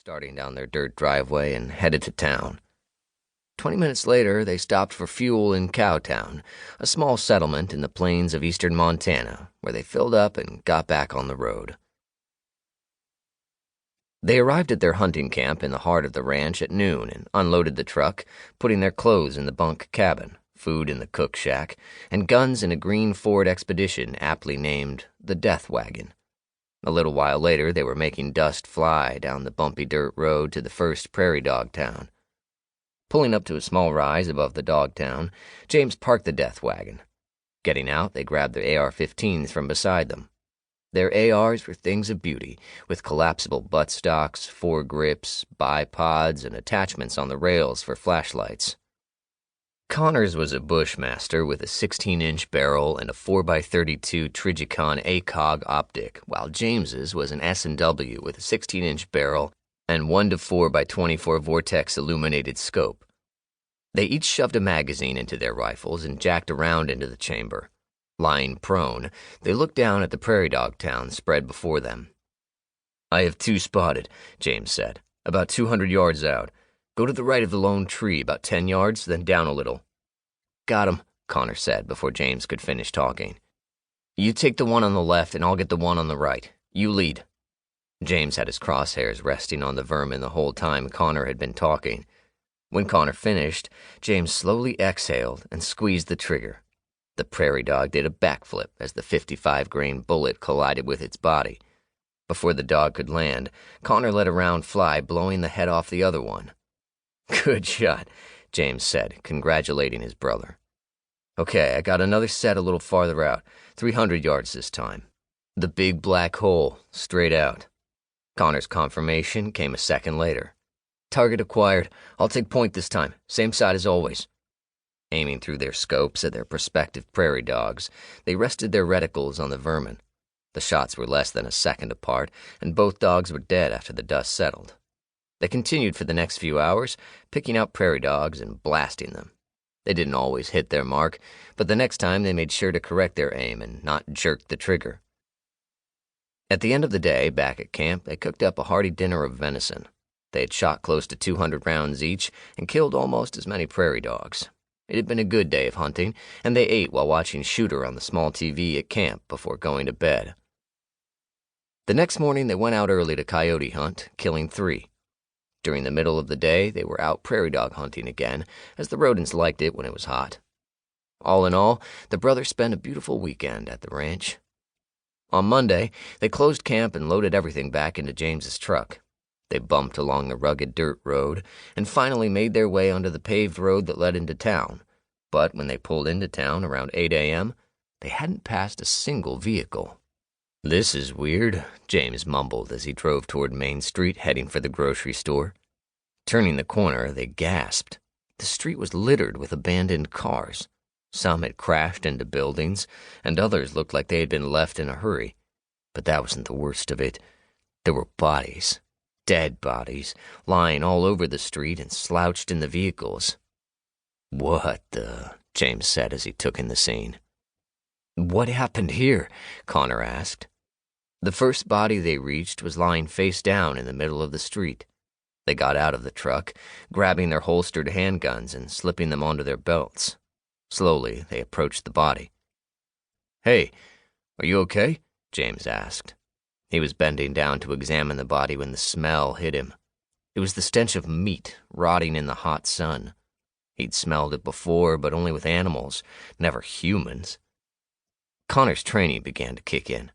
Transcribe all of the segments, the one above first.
starting down their dirt driveway and headed to town. 20 minutes later, they stopped for fuel in Cowtown, a small settlement in the plains of eastern Montana, where they filled up and got back on the road. They arrived at their hunting camp in the heart of the ranch at noon and unloaded the truck, putting their clothes in the bunk cabin, food in the cook shack, and guns in a green Ford Expedition aptly named the Death Wagon. A little while later, they were making dust fly down the bumpy dirt road to the first prairie dog town. Pulling up to a small rise above the dog town, James parked the Death Wagon. Getting out, they grabbed their AR-15s from beside them. Their ARs were things of beauty, with collapsible buttstocks, foregrips, bipods, and attachments on the rails for flashlights. Connor's was a Bushmaster with a 16-inch barrel and a 4x32 Trijicon ACOG optic, while James's was an S&W with a 16-inch barrel and 1-4x24 Vortex illuminated scope. They each shoved a magazine into their rifles and jacked around into the chamber. Lying prone, they looked down at the prairie dog town spread before them. "I have 2 spotted," James said, "about 200 yards out. Go to the right of the lone tree, about 10 yards, then down a little." "Got 'em," Connor said before James could finish talking. "You take the one on the left and I'll get the one on the right. You lead." James had his crosshairs resting on the vermin the whole time Connor had been talking. When Connor finished, James slowly exhaled and squeezed the trigger. The prairie dog did a backflip as the 55-grain bullet collided with its body. Before the dog could land, Connor let a round fly, blowing the head off the other one. "Good shot," James said, congratulating his brother. "Okay, I got another set a little farther out, 300 yards this time. The big black hole, straight out." Connor's confirmation came a second later. "Target acquired. I'll take point this time. Same side as always." Aiming through their scopes at their prospective prairie dogs, they rested their reticles on the vermin. The shots were less than a second apart, and both dogs were dead after the dust settled. They continued for the next few hours, picking out prairie dogs and blasting them. They didn't always hit their mark, but the next time they made sure to correct their aim and not jerk the trigger. At the end of the day, back at camp, they cooked up a hearty dinner of venison. They had shot close to 200 rounds each and killed almost as many prairie dogs. It had been a good day of hunting, and they ate while watching Shooter on the small TV at camp before going to bed. The next morning, they went out early to coyote hunt, killing 3. During the middle of the day, they were out prairie dog hunting again, as the rodents liked it when it was hot. All in all, the brothers spent a beautiful weekend at the ranch. On Monday, they closed camp and loaded everything back into James's truck. They bumped along the rugged dirt road and finally made their way onto the paved road that led into town. But when they pulled into town around 8 a.m., they hadn't passed a single vehicle. "This is weird," James mumbled as he drove toward Main Street, heading for the grocery store. Turning the corner, they gasped. The street was littered with abandoned cars. Some had crashed into buildings, and others looked like they had been left in a hurry. But that wasn't the worst of it. There were bodies. Dead bodies, lying all over the street and slouched in the vehicles. "What the?" James said as he took in the scene. "What happened here?" Connor asked. The first body they reached was lying face down in the middle of the street. They got out of the truck, grabbing their holstered handguns and slipping them onto their belts. Slowly, they approached the body. "Hey, are you okay?" James asked. He was bending down to examine the body when the smell hit him. It was the stench of meat rotting in the hot sun. He'd smelled it before, but only with animals, never humans. Connor's training began to kick in.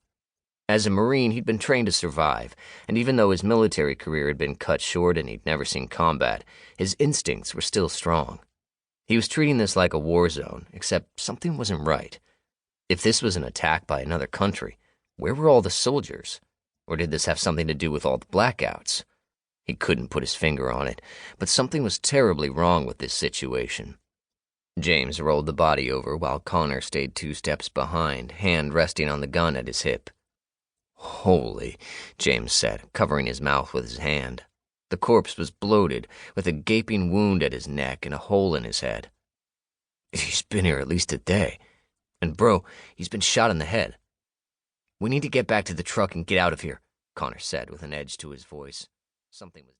As a Marine, he'd been trained to survive, and even though his military career had been cut short and he'd never seen combat, his instincts were still strong. He was treating this like a war zone, except something wasn't right. If this was an attack by another country, where were all the soldiers? Or did this have something to do with all the blackouts? He couldn't put his finger on it, but something was terribly wrong with this situation. James rolled the body over while Connor stayed 2 steps behind, hand resting on the gun at his hip. "Holy," James said, covering his mouth with his hand. The corpse was bloated, with a gaping wound at his neck and a hole in his head. "He's been here at least a day. And bro, he's been shot in the head." "We need to get back to the truck and get out of here," Connor said with an edge to his voice. Something was